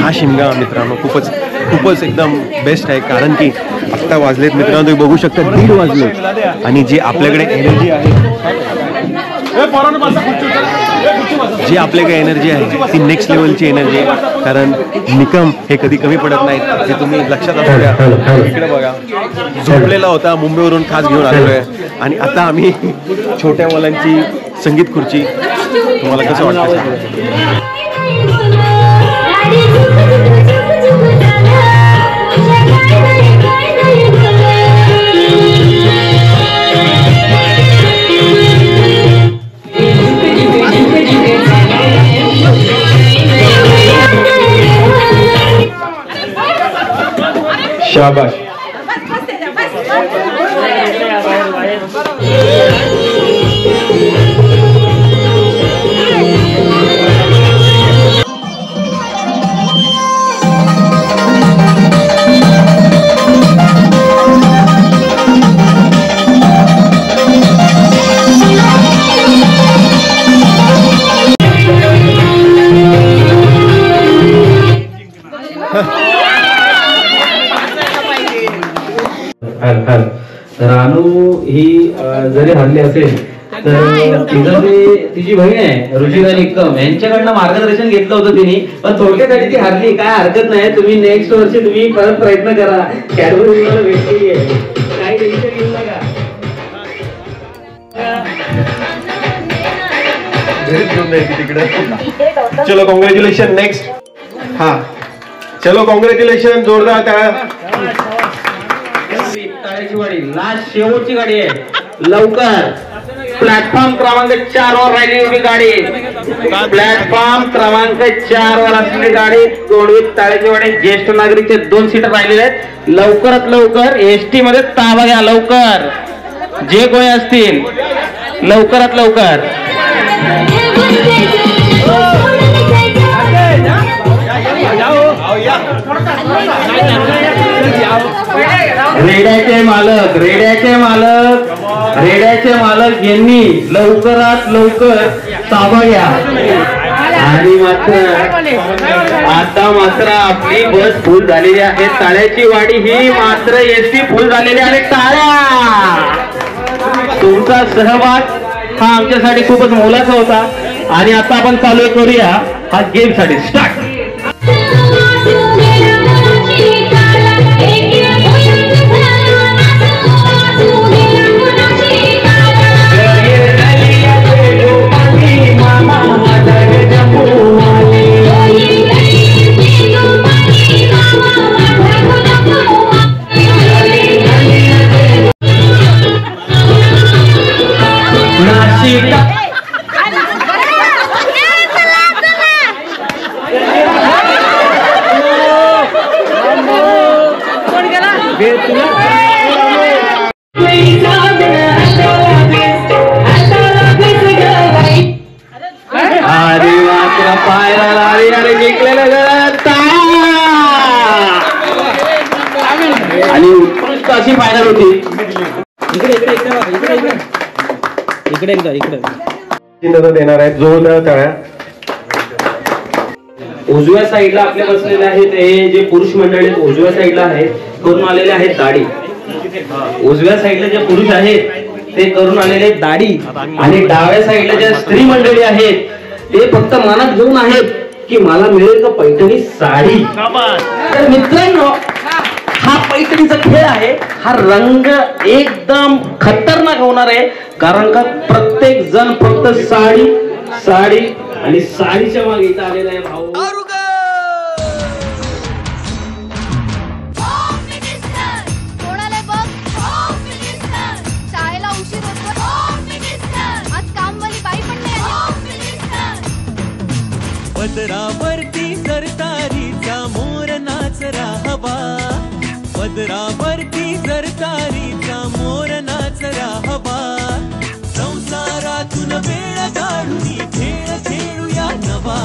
हा शिमगा मित्रांनो खूपच एकदम बेस्ट आहे, कारण की आत्ता वाजलेत मित्रांनो, तुम्ही बघू शकता 1:30 वाजले आणि जी आपल्याकडे एनर्जी आहे, जी आपल्याकडे एनर्जी आहे ती नेक्स्ट लेवलची एनर्जी आहे, कारण निकम हे कधी कमी पडत नाहीत, हे तुम्ही लक्षात असू द्या. इकडे बघा, झोपलेला होता, मुंबईवरून खास घेऊन आलेलो आहे आणि आता आम्ही छोट्या मुलांची संगीत खुर्ची. तुम्हाला कसं वाटतं? शाबाश. रानू ही जरी हरली असेल तर तिची बहीण आहे रुचिरा निकम यांच्याकडनं मार्गदर्शन घेतलं होतं तिने, पण थोडक्यासाठी ती हरली, काय हरकत नाही. तुम्ही नेक्स्ट वर्षी तुम्ही परत प्रयत्न करा. कॅडबरी भेटली आहे, काही टेन्शन घेऊ नका. चलो कॉंग्रॅच्युलेशन. नेक्स्ट. हा चलो कॉंग्रॅच्युलेशन, जोरदार टाळ्या. लास्ट शेवटची गाडी आहे, लवकर. प्लॅटफॉर्म क्रमांक 4 वर राहिली होती गाडी, प्लॅटफॉर्म क्रमांक 4 वर असलेली गाडी गोडवीत ताळेचीवाडी ज्येष्ठ नागरिकचे 2 सीटर राहिलेले आहेत. लवकरात लवकर एसटी मध्ये ताबा घ्या, लवकर जे कोणी असतील लवकरात लवकर. रेड्याचे मालक यांनी लवकरात लवकर ताबा घ्या. आणि आता मात्र आपली बस फुल झालेली आहे. ताळ्याची वाडी ही मात्र एसटी फुल झालेली आहे. टाळ्या. तुमचा सहभाग हा आमच्यासाठी खूपच मोलाचा होता आणि आता आपण चालू करूया हा गेम साठी स्टार्ट. आणि उत्कृष्ट अशी फायनल होती. इकडे देणार आहेत जोरदार टाळ्या. उजव्या साईडला आपल्या बसलेले आहेत हे जे पुरुष मंडळी आहेत, उजव्या साईडला आहेत करून आलेले आहेत दाढी. उजव्या साईडला जे पुरुष आहेत ते करून आलेले दाढी आणि डाव्या साईडला ज्या स्त्री मंडळी आहेत ते फक्त मनात घेऊन आहेत की मला मिळेल का पैठणी साडी. तर मित्रांनो हा पैठणीचा खेळ आहे, हा रंग एकदम खतरनाक होणार आहे, कारण का प्रत्येक जण फक्त साडी साडी आणि साडीच्या मागे इथं आलेला आहे. भाऊ पदरावरती सरतारीचा मोर नाचरा हवा, पदरावरती सरतारीचा मोर नाचरा हवा. संसारातून वेळ काढून खेळ खेळूया नवा.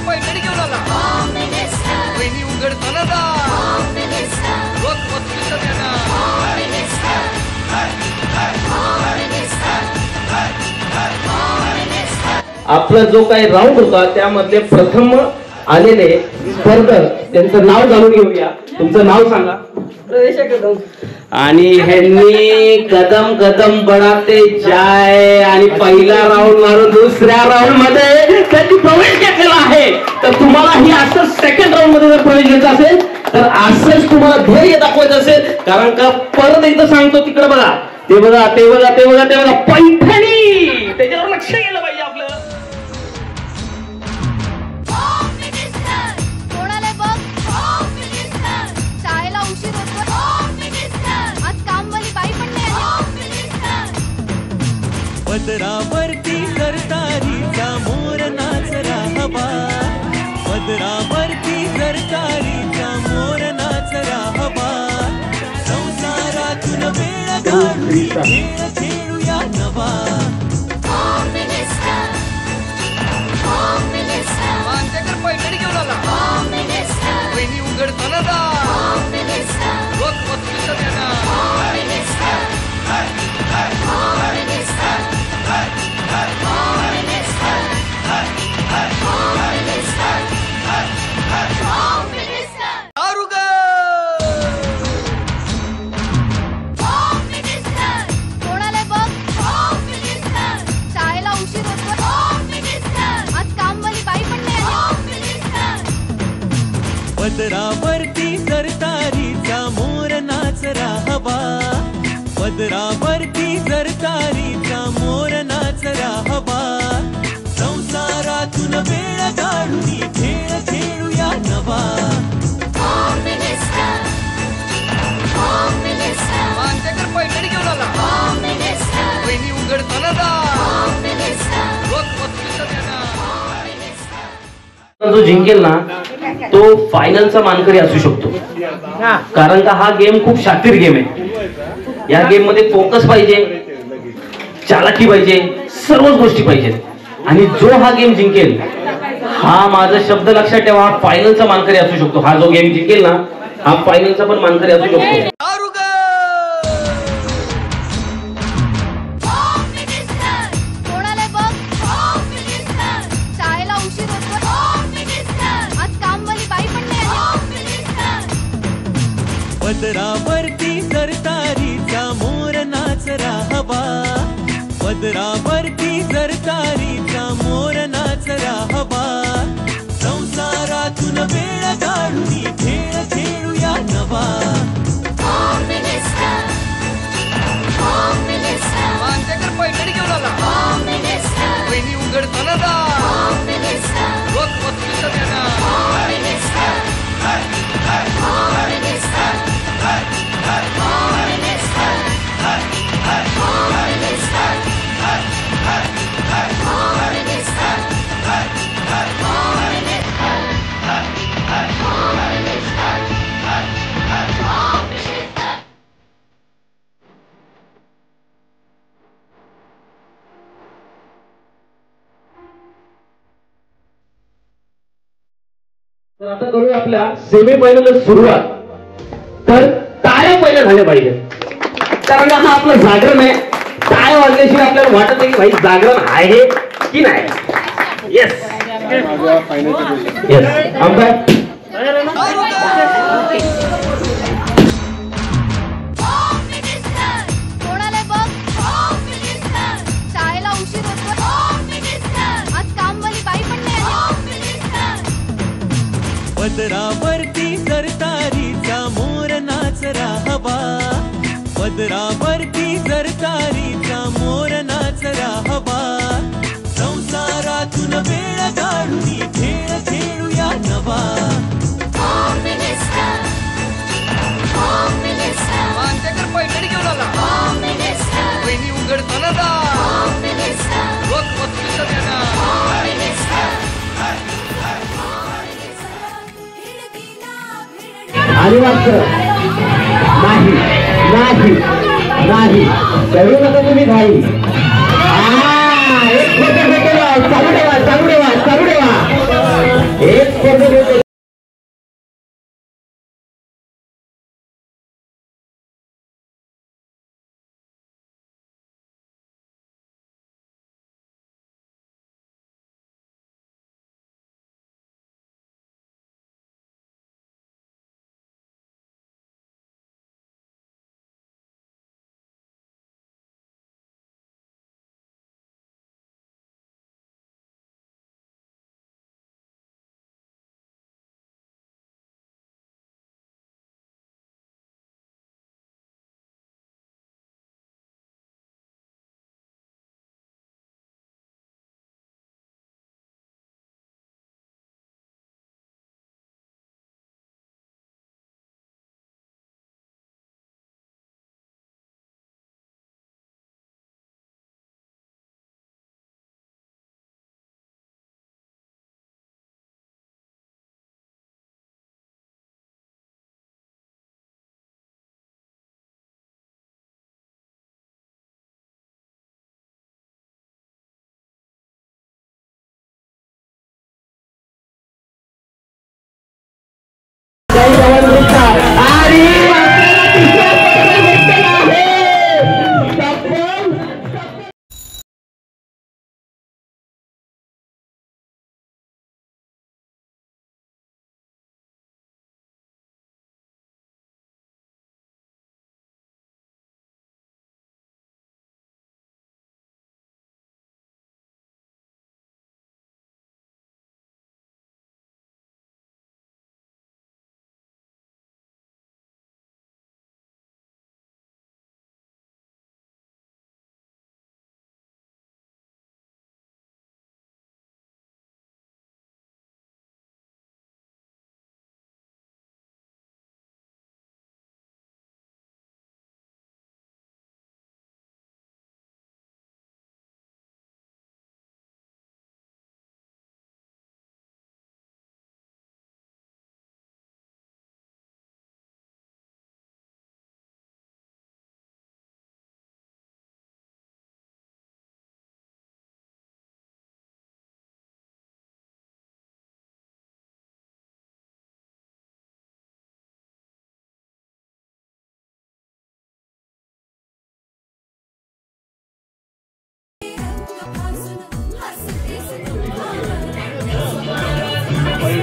पैठणी घेऊन आला बहिणी उघडताना आपला जो काही राऊंड होता त्यामध्ये प्रथम आलेले स्पर्धक त्यांचं नाव जाणून घेऊया. तुमचं नाव सांगा. प्रवेश कदम. आणि ह्यांनी कदम कदम बढ़ाते जाय आणि पहिला राऊंड मारून दुसऱ्या राऊंड मध्ये त्यांनी प्रवेश घेतलेला आहे. तर तुम्हालाही असं सेकंड राऊंड मध्ये जर प्रवेश घ्यायचा असेल तर असंच तुम्हाला ध्येय दाखवायचं असेल. कारण का परत एकदा सांगतो, तिकडे बघा, ते बघा, ते बघा, ते बघा, ते बघा, पैठणी, त्याच्यावर लक्ष गेलं पाहिजे आपलं. कोणाला बघ शाळेला उशीर होतो. आज कामवाली बाई पण नाही आली. पदरावरती सरकारीचा मोर नाचरा हवा, पदरावरती सरकारीचा मोर नाचरा हवा, संसारातून वेळ काढून खेळ खेळूया नवा. पैठणी घेऊन आला. वहिनी उघडताना दा. रोज वस्तूचं देणार. कोणाला बघ शाळेला उशीर होतो. आज कामवाली बाई पण नाही आली. पदरावरती सरकारीचा मोर नाचरा हवा, पदरावरती सरकारीचा मोर नाचरा हवा, संसारातून वेळ काढून खेळ खेळूया नवा. मांजकर पैठणी घेऊन आला. वहिनी उघडताना दा. रोज वस्तूचं देणार. जो जिंकेल ना तो फायनलचा मानकरी असू शकतो. कारण का हा गेम खूप शातीर गेम आहे. या गेम मध्ये फोकस पाहिजे, चालाकी पाहिजे, सर्वच गोष्टी पाहिजेत. आणि जो हा गेम जिंकेल, हा माझा शब्द लक्षात ठेवा, हा फायनलचा मानकरी असू शकतो. हा जो गेम जिंकेल ना हा फायनलचा पण मानकरी असू शकतो. कोणाला बघ शाळेला उशीर होतो. आज कामवाली बाई पण नाही आली. पदरावरती सरकारीचा मोर नाचरा हवा, पदरावरती सरकारीचा मोर नाचरा हवा, संसारातून वेळ काढून खेळ खेळूया नवा. मांजकर पैठणी घेऊन आला. वहिनी उघडताना दा. रोज वस्तूचं देणार. तर आता करूया आपल्या सेमी फायनल सुरुवात. तर टाळ्या पहिल्या झाल्या पाहिजे. कारण हा आपलं जागरण आहे. टाळ्या वाजल्याशिवाय आपल्याला वाटत नाही की भाई जागरण आहे की नाही. Yes yes umpire. कोणाला बघ शाळेला उशीर होतो. आज कामवाली बाई पण नाही आली. पदरावरती सरकारीचा मोर नाचरा हवा, पदरावरती सरकारीचा मोर नाचरा हवा, संसारातून वेळ काढून खेळ खेळूया नवा. मांजकर पैठणी घेऊन आला. वहिनी उघडताना दा. रोज वस्तूचं देणार. आणि मात्र नाही नाही नाही करू नका तुम्ही घाई. एक फोटो चालू ठेवा, चालू ठेवा, चालू ठेवा. एक फोटो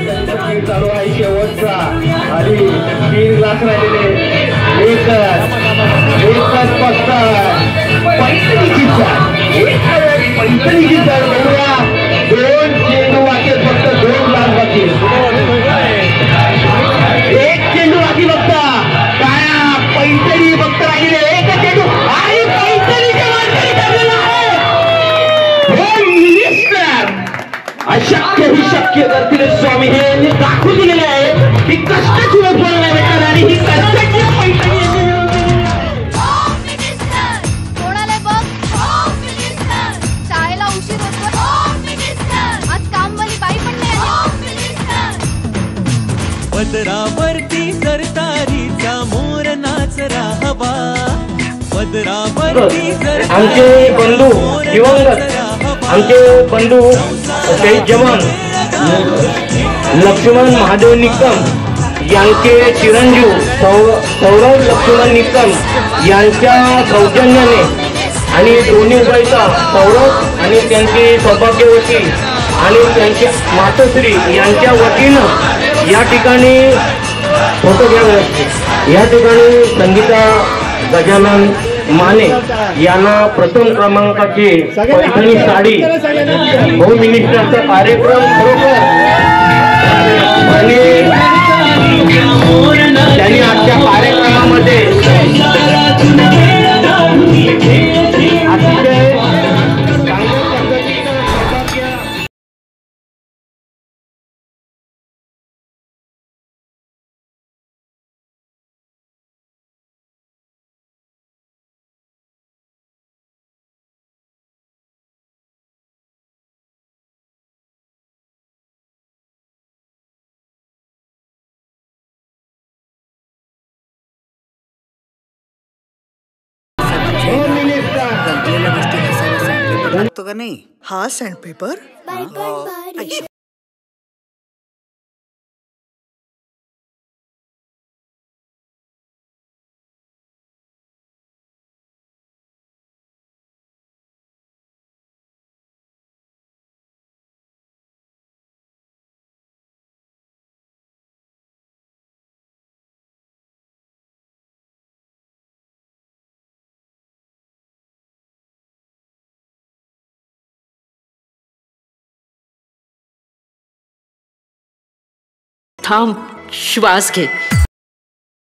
चालू आहे शेवटचा आणि 3 लाख राहिलेले एकच फक्त पैठणीची चाल बघूया 2 चेंडू बाकी फक्त 2 लाख बाकी 1 चेंडू बाकी बघता काळ्या पैठणी फक्त राहिले 1 चेंडू आणि पैठणीच्या मार्गाने ठरलेला आहे होम मिनिस्टर अशक्य ही शक्य करतील स्वामी हे दाखवून दिलेले आहे ही कष्टाची वफळ नाही भेटणार आणि ही कष्टाची पैठणी कोणाला बघ शाळेला उशीर होतो आज कामवाली बाई पण नाही पदरावरती सरतारीचा मोर नाचरा हवा पदरावरती आमचे बंधू दिवंगत आमचे बंधू शहीद जवान लक्ष्मण महादेव निकम यांचे चिरंजीव सौरभ लक्ष्मण निकम यांच्या सौजन्याने आणि दोन्ही उभयचा सौरभ आणि त्यांची सौभाग्यवती आणि त्यांच्या मातोश्री यांच्या वतीनं या ठिकाणी फोटो घ्यावे लागते या ठिकाणी संगीता गजानन माने यांना प्रथम क्रमांकाची पैठणी साडी होम मिनिस्टरचा कार्यक्रम खरोखर आणि त्यांनी आजच्या कार्यक्रमामध्ये तो का नाही हा सँडपेपर थांब, श्वास घे.